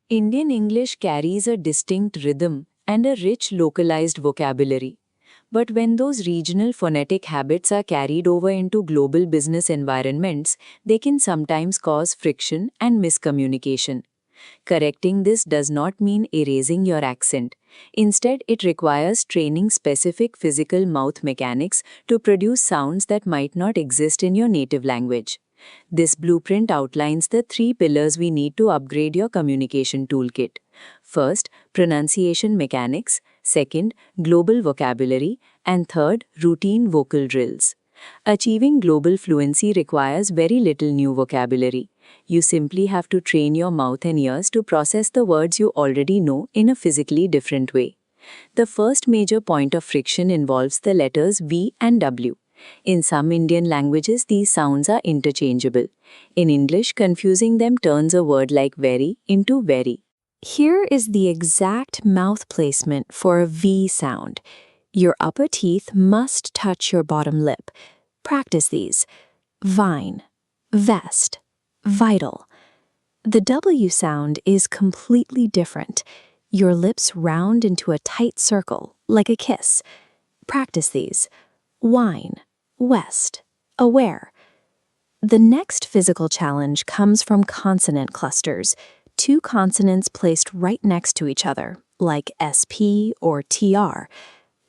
Indian English carries a distinct rhythm and a rich localized vocabulary. But when those regional phonetic habits are carried over into global business environments, they can sometimes cause friction and miscommunication. Correcting this does not mean erasing your accent. Instead, it requires training specific physical mouth mechanics to produce sounds that might not exist in your native language. This blueprint outlines the three pillars we need to upgrade your communication toolkit. First, pronunciation mechanics. Second, global vocabulary. And third, routine vocal drills. Achieving global fluency requires very little new vocabulary. You simply have to train your mouth and ears to process the words you already know in a physically different way. The first major point of friction involves the letters V and W. In some Indian languages, these sounds are interchangeable. In English, confusing them turns a word like very into very. Here is the exact mouth placement for a V sound. Your upper teeth must touch your bottom lip. Practice these. Vine, vest, vital. The W sound is completely different. Your lips round into a tight circle, like a kiss. Practice these. Wine, west, aware. The next physical challenge comes from consonant clusters, two consonants placed right next to each other, like SP or TR.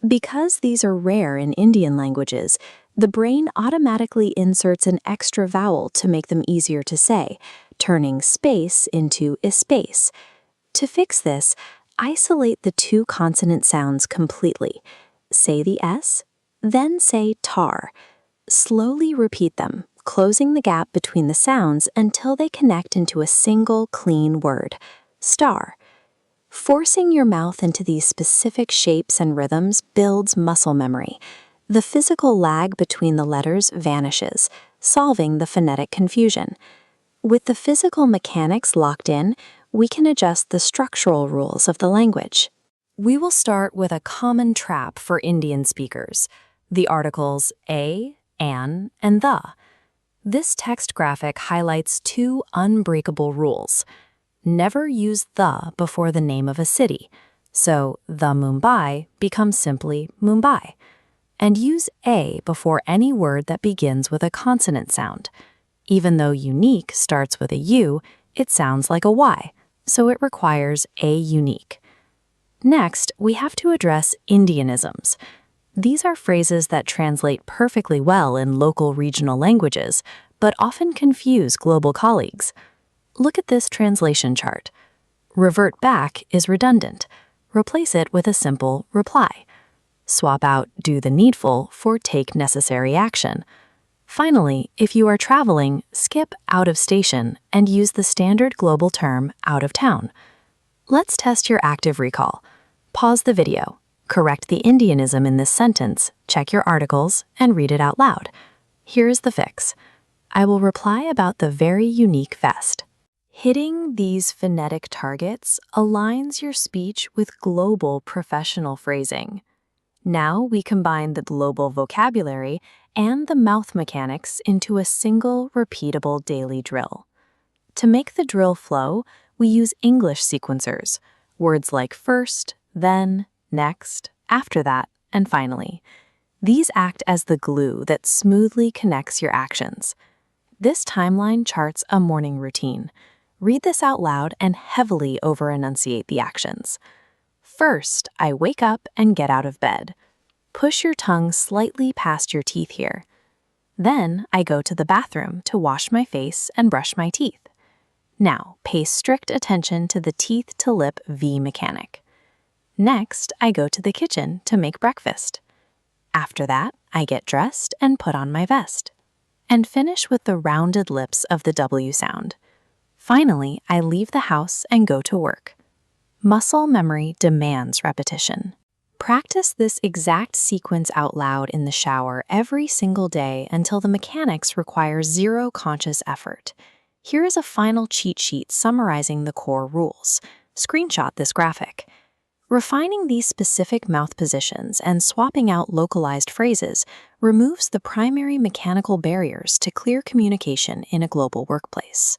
Because these are rare in Indian languages, the brain automatically inserts an extra vowel to make them easier to say, turning space into espace. To fix this, isolate the two consonant sounds completely. Say the S, then say tar. Slowly repeat them, closing the gap between the sounds until they connect into a single clean word, star. Forcing your mouth into these specific shapes and rhythms builds muscle memory. The physical lag between the letters vanishes, solving the phonetic confusion. With the physical mechanics locked in, we can adjust the structural rules of the language. We will start with a common trap for Indian speakers, the articles a, an, and the. This text graphic highlights two unbreakable rules. Never use the before the name of a city, so the Mumbai becomes simply Mumbai. And use a before any word that begins with a consonant sound. Even though unique starts with a U, it sounds like a Y, so it requires a unique. Next, we have to address Indianisms. These are phrases that translate perfectly well in local regional languages, but often confuse global colleagues. Look at this translation chart. Revert back is redundant. Replace it with a simple reply. Swap out do the needful for take necessary action. Finally, if you are traveling, skip out of station and use the standard global term out of town. Let's test your active recall. Pause the video, correct the Indianism in this sentence, check your articles, and read it out loud. Here's the fix. I will reply about the very unique vest. Hitting these phonetic targets aligns your speech with global professional phrasing. Now we combine the global vocabulary and the mouth mechanics into a single repeatable daily drill. To make the drill flow, we use English sequencers, words like first, then, next, after that, and finally. These act as the glue that smoothly connects your actions. This timeline charts a morning routine. Read this out loud and heavily over-enunciate the actions. First, I wake up and get out of bed. Push your tongue slightly past your teeth here. Then, I go to the bathroom to wash my face and brush my teeth. Now, pay strict attention to the teeth-to-lip V mechanic. Next, I go to the kitchen to make breakfast. After that, I get dressed and put on my vest. And finish with the rounded lips of the W sound. Finally, I leave the house and go to work. Muscle memory demands repetition. Practice this exact sequence out loud in the shower every single day until the mechanics require zero conscious effort. Here is a final cheat sheet summarizing the core rules. Screenshot this graphic. Refining these specific mouth positions and swapping out localized phrases removes the primary mechanical barriers to clear communication in a global workplace.